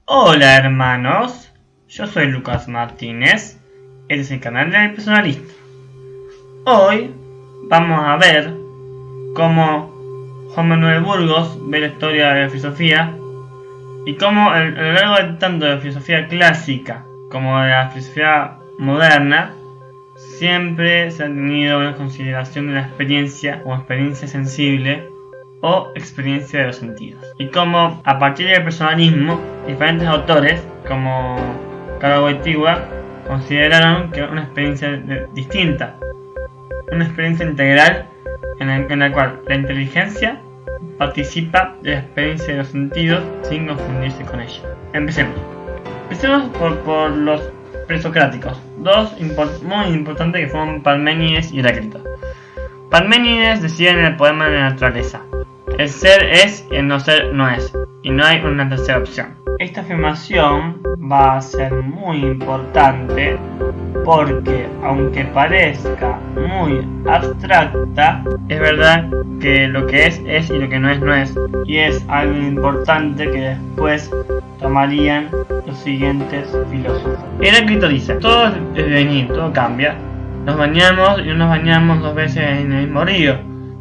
Hola hermanos, yo soy Lucas Martínez, este es el canal del Personalista. Hoy vamos a ver cómo Juan Manuel Burgos ve la historia de la filosofía y cómo a lo largo de tanto de la filosofía clásica como de la filosofía moderna siempre se ha tenido una consideración de la experiencia como experiencia sensible o experiencia de los sentidos. Y como a partir del personalismo, diferentes autores como Karol Wojtyła consideraron que era una experiencia distinta, una experiencia integral en la cual la inteligencia participa de la experiencia de los sentidos sin confundirse con ella. Empecemos por los presocráticos, dos muy importantes que fueron Parménides y Heráclito. Parménides decía en el poema de la naturaleza: el ser es y el no ser no es, y no hay una tercera opción. Esta afirmación va a ser muy importante porque, aunque parezca muy abstracta, es verdad que lo que es y lo que no es, y es algo importante que después tomarían los siguientes filósofos. Heráclito dice: todo es devenir, todo cambia. Nos bañamos y no nos bañamos dos veces en el mismo río,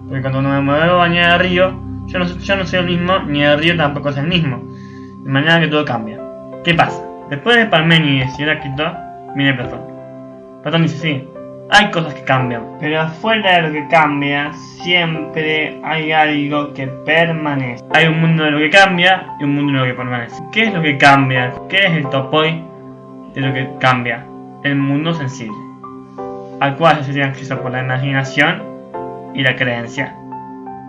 porque cuando me vuelvo a bañar al río, yo no soy el mismo, ni el río tampoco es el mismo. De manera que todo cambia. ¿Qué pasa? Después de Parménides y Heráclito, viene Platón. Platón dice: sí, hay cosas que cambian, pero afuera de lo que cambia, siempre hay algo que permanece. Hay un mundo de lo que cambia y un mundo de lo que permanece. ¿Qué es lo que cambia? ¿Qué es el topoi de lo que cambia? El mundo sensible, al cual se tiene acceso por la imaginación y la creencia.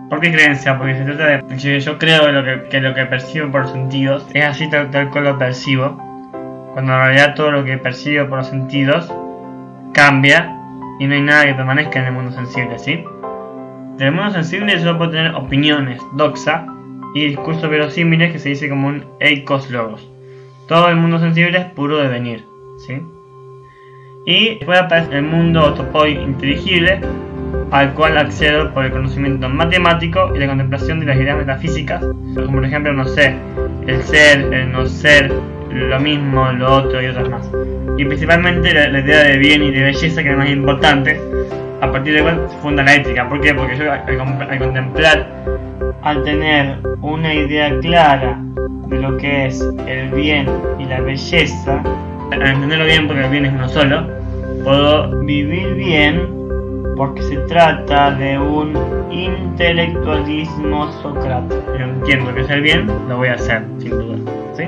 ¿Por qué creencia? Porque se trata de que yo creo que lo que percibo por los sentidos es así tal cual lo percibo, cuando en realidad todo lo que percibo por los sentidos cambia y no hay nada que permanezca en el mundo sensible, ¿sí? Del mundo sensible solo puedo tener opiniones, doxa, y discursos verosímiles que se dice como un eikos logos. Todo el mundo sensible es puro devenir, ¿sí? Y después aparece el mundo topoi inteligible, al cual accedo por el conocimiento matemático y la contemplación de las ideas metafísicas, como por ejemplo, no sé, el ser, el no ser, lo mismo, lo otro y otras más. Y principalmente la idea de bien y de belleza, que es la más importante, a partir de la cual se funda la ética. ¿Por qué? Porque yo al contemplar, al tener una idea clara de lo que es el bien y la belleza, al entenderlo bien porque el bien es uno solo, puedo vivir bien, porque se trata de un intelectualismo socrático. Yo entiendo que es el bien, lo voy a hacer, sin duda, ¿sí?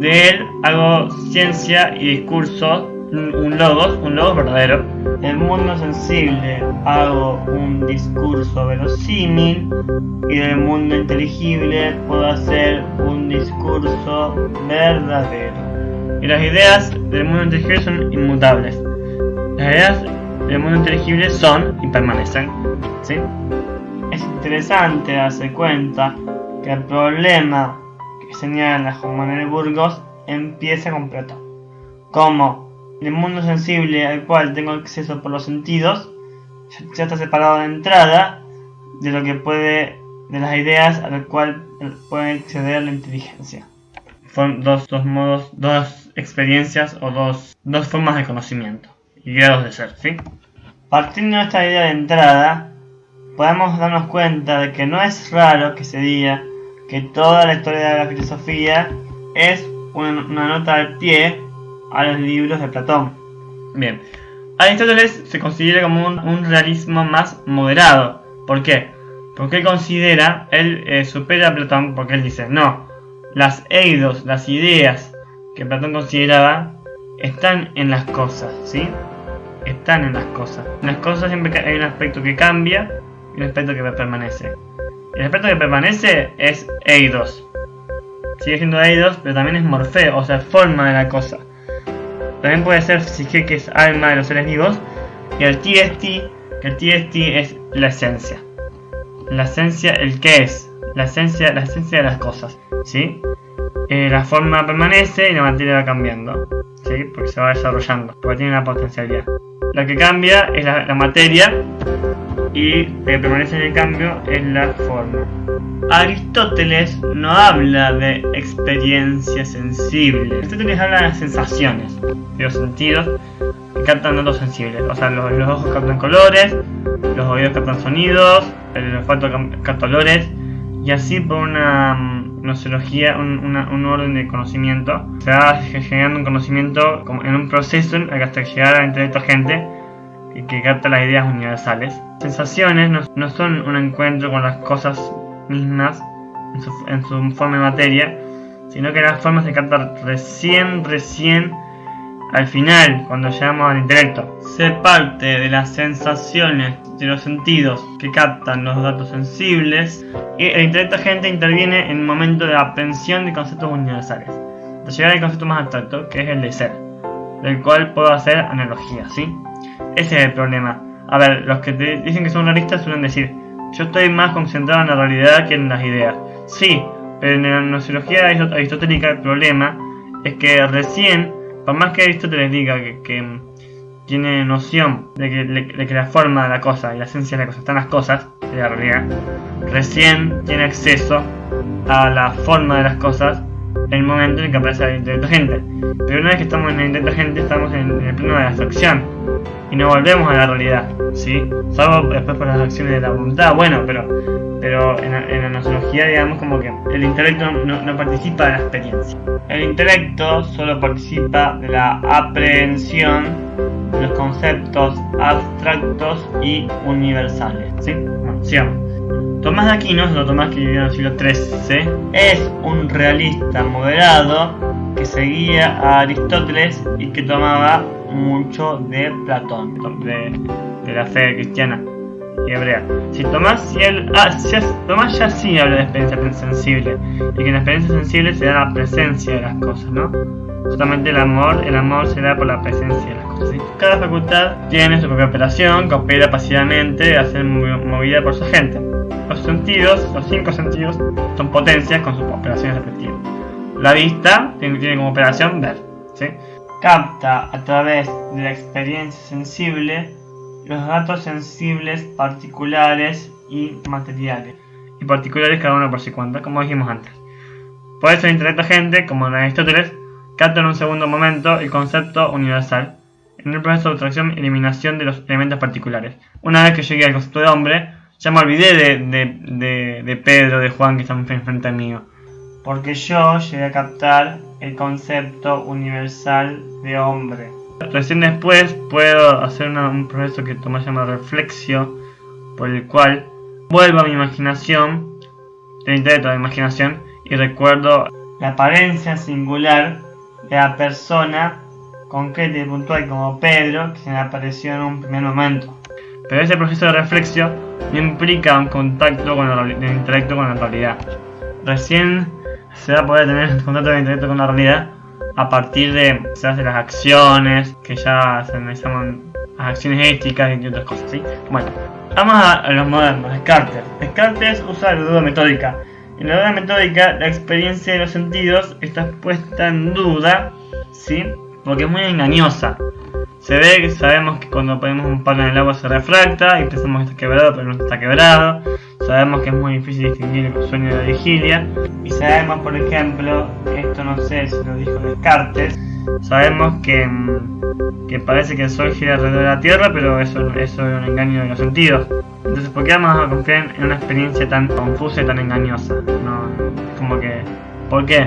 De él hago ciencia y discurso, un logos verdadero. Del mundo sensible hago un discurso verosímil, y del mundo inteligible puedo hacer un discurso verdadero. Y las ideas del mundo inteligible son inmutables. Las ideas del mundo inteligible son y permanecen, ¿sí? Es interesante darse cuenta que el problema que señala Juan Manuel Burgos empieza con Platón. Como el mundo sensible al cual tengo acceso por los sentidos ya está separado de entrada de lo que de las ideas a las cuales puede acceder la inteligencia. Son dos experiencias o dos formas de conocimiento y grados de ser, ¿sí? Partiendo de esta idea de entrada, podemos darnos cuenta de que no es raro que se diga que toda la historia de la filosofía es una nota al pie a los libros de Platón. Bien, Aristóteles se considera como un realismo más moderado. ¿Por qué? Porque él supera a Platón, porque él dice: no, las eidos, las ideas que Platón consideraba están en las cosas, ¿sí? Están en las cosas. En las cosas siempre hay un aspecto que cambia y un aspecto que permanece. El aspecto que permanece es eidos. Sigue siendo eidos, pero también es morfeo, o sea, forma de la cosa. También puede ser psique, que es alma de los seres vivos, y el tiesti, que el tiesti es la esencia. La esencia, el que es, la esencia de las cosas, ¿sí? La forma permanece y la materia va cambiando, ¿sí? Porque se va desarrollando, porque tiene una potencialidad. Lo que cambia es la materia y lo que permanece en el cambio es la forma. Aristóteles no habla de experiencias sensibles. Aristóteles habla de sensaciones, de los sentidos que captan datos sensibles. O sea, los ojos captan colores, los oídos captan sonidos, el olfato capta olores, y así por una gnoseología, un orden de conocimiento. Se va generando un conocimiento como en un proceso hasta llegar al intelecto agente que capta las ideas universales. Sensaciones no son un encuentro con las cosas mismas en su forma de materia, sino que las formas se captan recién al final, cuando llegamos al intelecto. Se parte de las sensaciones de los sentidos que captan los datos sensibles, y el intelecto agente interviene en el momento de aprehensión de conceptos universales, hasta llegar al concepto más abstracto, que es el de ser, del cual puedo hacer analogía, ¿sí? Ese es el problema. A ver, los que te dicen que son realistas suelen decir: yo estoy más concentrado en la realidad que en las ideas. Sí, pero en la gnoseología aristotélica el problema es que recién, por más que Aristóteles diga que tiene noción de que la forma de la cosa y la esencia de la cosa están las cosas, de la realidad, recién tiene acceso a la forma de las cosas en el momento en el que aparece el intelecto agente. Pero una vez que estamos en el intelecto agente, estamos en el plano de la abstracción y no volvemos a la realidad, ¿sí? Salvo después por las acciones de la voluntad, bueno, pero en la gnoseología, digamos, como que el intelecto no participa de la experiencia. El intelecto solo participa de la aprehensión de los conceptos abstractos y universales, ¿sí? Bueno, sigamos. Tomás de Aquino, otro Tomás que vivió en el siglo XIII, es un realista moderado que seguía a Aristóteles y que tomaba mucho de Platón, de la fe cristiana y hebrea. Si Tomás ya sí habla de experiencia sensible, y que en la experiencia sensible se da la presencia de las cosas, ¿no? Justamente el amor se da por la presencia de las cosas, ¿sí? Cada facultad tiene su propia operación, que opera pasivamente a ser movida por su agente. Los sentidos, los 5 sentidos, son potencias con sus operaciones respectivas. La vista tiene como operación ver, ¿sí? Capta a través de la experiencia sensible los datos sensibles particulares y materiales, y particulares cada uno por sí cuenta, como dijimos antes. Por eso el intelecto agente, como en Aristóteles, capta en un segundo momento el concepto universal, en el proceso de abstracción y eliminación de los elementos particulares. Una vez que llegué al concepto de hombre, ya me olvidé de Pedro, de Juan, que están enfrente mío, porque yo llegué a captar el concepto universal de hombre. Recién después puedo hacer un proceso que Tomás llama reflexio, por el cual vuelvo a mi imaginación, el intelecto de la imaginación, y recuerdo la apariencia singular de la persona concreta y puntual como Pedro, que se me apareció en un primer momento. Pero ese proceso de reflexión no implica un contacto con el intelecto con la realidad. Recién se va a poder tener contacto del intelecto con la realidad a partir de las acciones, que ya se llaman las acciones éticas y otras cosas, ¿sí? Bueno, vamos a los modernos. Descartes usa la duda metódica. En la duda metódica, la experiencia de los sentidos está puesta en duda, ¿sí? Porque es muy engañosa. Sabemos que cuando ponemos un palo en el agua se refracta y pensamos que está quebrado, pero no está quebrado. Sabemos que es muy difícil distinguir el sueño de la vigilia. Y sabemos, por ejemplo, esto no sé si lo dijo Descartes, sabemos que parece que el Sol gira alrededor de la Tierra, pero eso es un engaño de los sentidos. Entonces, ¿por qué vamos a confiar en una experiencia tan confusa y tan engañosa? No, como que, ¿por qué?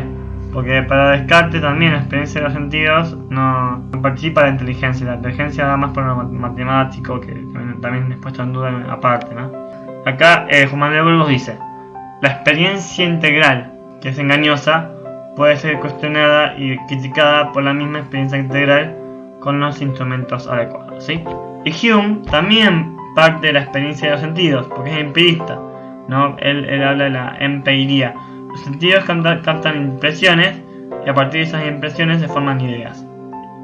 Porque para Descartes también la experiencia de los sentidos no participa de la inteligencia va más por lo matemático, que también es puesto en duda aparte, ¿no? Acá Juan Manuel Burgos dice: la experiencia integral, que es engañosa, puede ser cuestionada y criticada por la misma experiencia integral con los instrumentos adecuados, ¿sí? Y Hume también parte de la experiencia de los sentidos, porque es empirista, ¿no? Él habla de la empiria. Los sentidos captan impresiones y a partir de esas impresiones se forman ideas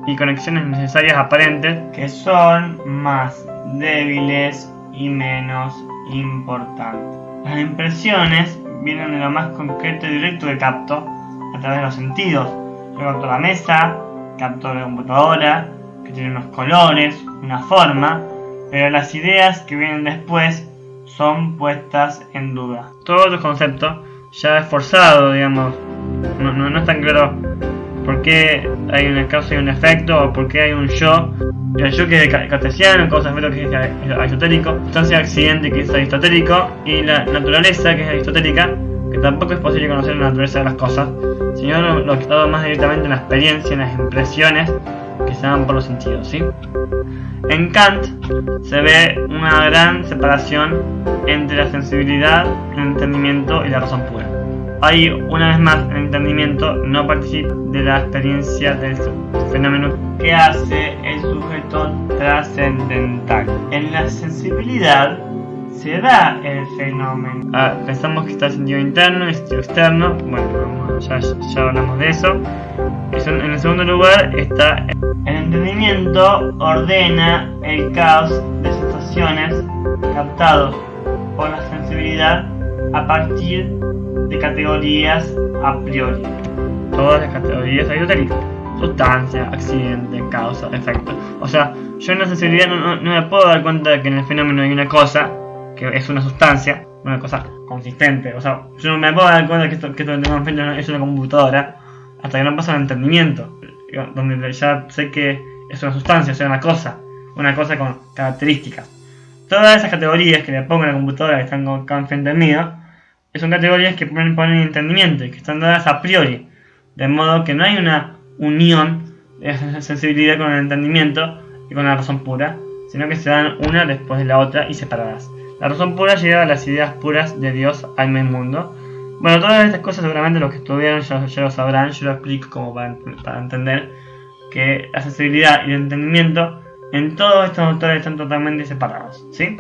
y conexiones necesarias aparentes que son más débiles y menos importantes. Las impresiones vienen de lo más concreto y directo que capto a través de los sentidos. Yo capto la mesa, capto la computadora, que tiene unos colores, una forma, pero las ideas que vienen después son puestas en duda. Todo el concepto ya es forzado, digamos, no es tan claro por qué hay una causa y un efecto, o por qué hay un yo. El yo que es cartesiano, causa efecto que es aristotélico, sustancia accidente que es aristotélico, y la naturaleza que es aristotélica, que tampoco es posible conocer la naturaleza de las cosas, sino lo que está más directamente en la experiencia, en las impresiones que se dan por los sentidos, ¿sí? En Kant se ve una gran separación entre la sensibilidad, el entendimiento y la razón pura. Ahí, una vez más, el entendimiento no participa de la experiencia del fenómeno que hace el sujeto trascendental. En la sensibilidad se da el fenómeno. Pensamos que está el sentido interno y el sentido externo. Bueno, ya hablamos de eso. En el segundo lugar está el entendimiento, ordena el caos de sensaciones captados por la sensibilidad a partir de categorías a priori. Todas las categorías aristotélicas: sustancia, accidente, causa, efecto. O sea, yo en la sensibilidad no me puedo dar cuenta de que en el fenómeno hay una cosa que es una sustancia, una cosa consistente. O sea, yo no me puedo dar cuenta que esto es una computadora hasta que no pasa el entendimiento, donde ya sé que es una sustancia, o sea, una cosa con características. Todas esas categorías que le pongo a la computadora que están acá enfrente mío, son categorías que ponen entendimiento y que están dadas a priori, de modo que no hay una unión de la sensibilidad con el entendimiento y con la razón pura, sino que se dan una después de la otra y separadas. La razón pura llega a las ideas puras de Dios, alma y mundo. Bueno, todas estas cosas seguramente los que estudiaron ya lo sabrán. Yo lo explico como para entender que la sensibilidad y el entendimiento en todos estos autores están totalmente separados, ¿sí?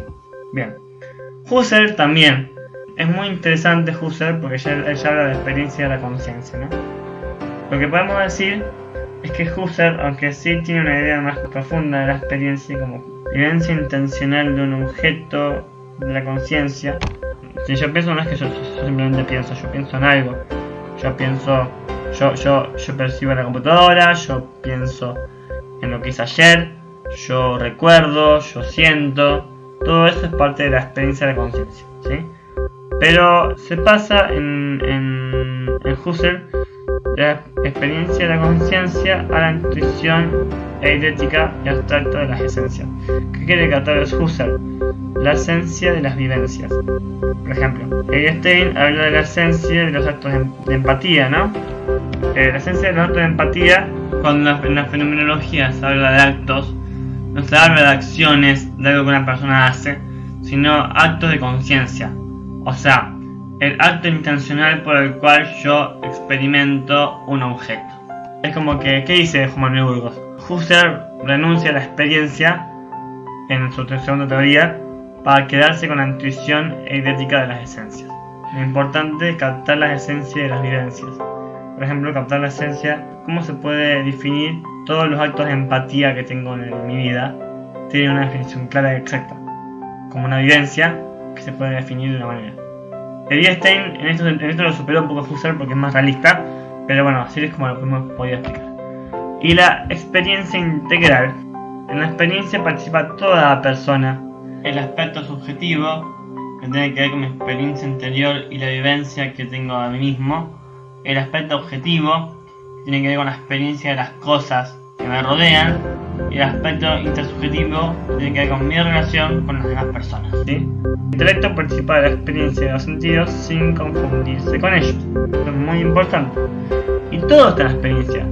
Bien. Husserl también. Es muy interesante Husserl porque él ya habla de la experiencia de la conciencia, ¿no? Lo que podemos decir es que Husserl, aunque sí tiene una idea más profunda de la experiencia como vivencia intencional de un objeto de la conciencia. Si yo pienso, no es que yo simplemente pienso, yo pienso en algo. Yo percibo la computadora, yo pienso en lo que hice ayer, yo recuerdo, yo siento. Todo eso es parte de la experiencia de la conciencia, ¿sí? Pero se pasa en Husserl de la experiencia de la conciencia a la intuición eidética y abstracta de las esencias. ¿Qué quiere tratar Husserl? La esencia de las vivencias. Por ejemplo, Stein habla de la esencia de los actos de empatía, ¿no? La esencia de los actos de empatía, cuando en la fenomenología se habla de actos, no se habla de acciones, de algo que una persona hace, sino actos de conciencia. O sea, el acto intencional por el cual yo experimento un objeto. Es como que, ¿qué dice Juan Manuel Burgos? Husserl renuncia a la experiencia, en su segunda teoría, para quedarse con la intuición eidética de las esencias. Lo importante es captar la esencia de las vivencias. Por ejemplo, captar la esencia, ¿cómo se puede definir todos los actos de empatía que tengo en mi vida? Tiene una definición clara y exacta, como una vivencia que se puede definir de una manera. Stein en esto lo superó un poco Husserl porque es más realista, pero bueno, así es como lo hemos podido explicar. Y la experiencia integral. En la experiencia participa toda la persona. El aspecto subjetivo, que tiene que ver con mi experiencia interior y la vivencia que tengo de mí mismo. El aspecto objetivo, que tiene que ver con la experiencia de las cosas que me rodean. Y el aspecto intersubjetivo, que tiene que ver con mi relación con las demás personas, ¿sí? El intelecto participa de la experiencia de los sentidos sin confundirse con ellos. Esto es muy importante. Y todo está en la experiencia.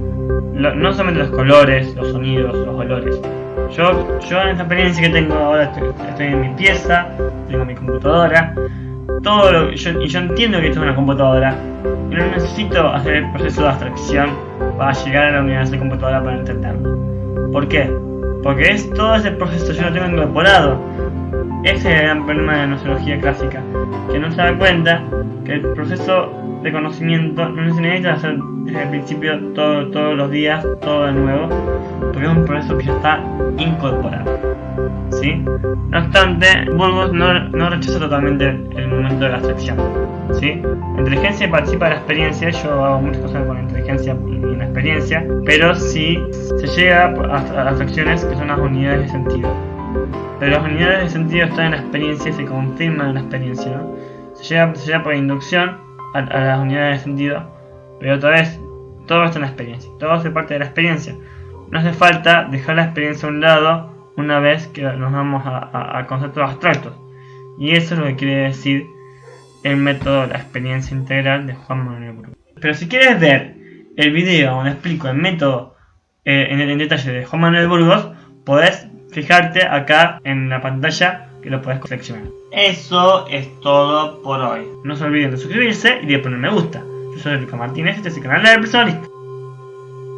No solamente los colores, los sonidos, los olores. Yo en esta experiencia que tengo ahora estoy en mi pieza, tengo mi computadora, yo entiendo que esto es una computadora y no necesito hacer el proceso de abstracción para llegar a la unidad de esa computadora para entenderlo. ¿Por qué? Porque todo ese proceso yo lo tengo incorporado. Ese es el gran problema de la gnoseología clásica, que no se da cuenta que el proceso de conocimiento no se necesita hacer desde el principio todos los días, todo de nuevo, porque es un proceso que ya está incorporado. ¿sí? No obstante, Burgos no rechaza totalmente el momento de la abstracción, ¿sí? La inteligencia participa de la experiencia, yo hago muchas cosas con la inteligencia y la experiencia, pero sí se llega a abstracciones que son las unidades de sentido. Pero las unidades de sentido están en la experiencia y se confirman en la experiencia, ¿no? Se llega por inducción a las unidades de sentido, pero otra vez, todo está en la experiencia, todo hace parte de la experiencia. No hace falta dejar la experiencia a un lado una vez que nos vamos a conceptos abstractos. Y eso es lo que quiere decir el método de la experiencia integral de Juan Manuel Burgos. Pero si quieres ver el video donde explico el método en detalle de Juan Manuel Burgos, podés fijarte acá en la pantalla que lo podés seleccionar. Eso es todo por hoy. No se olviden de suscribirse y de poner me gusta. Yo soy Lucas Martínez y este es el canal de Personalista.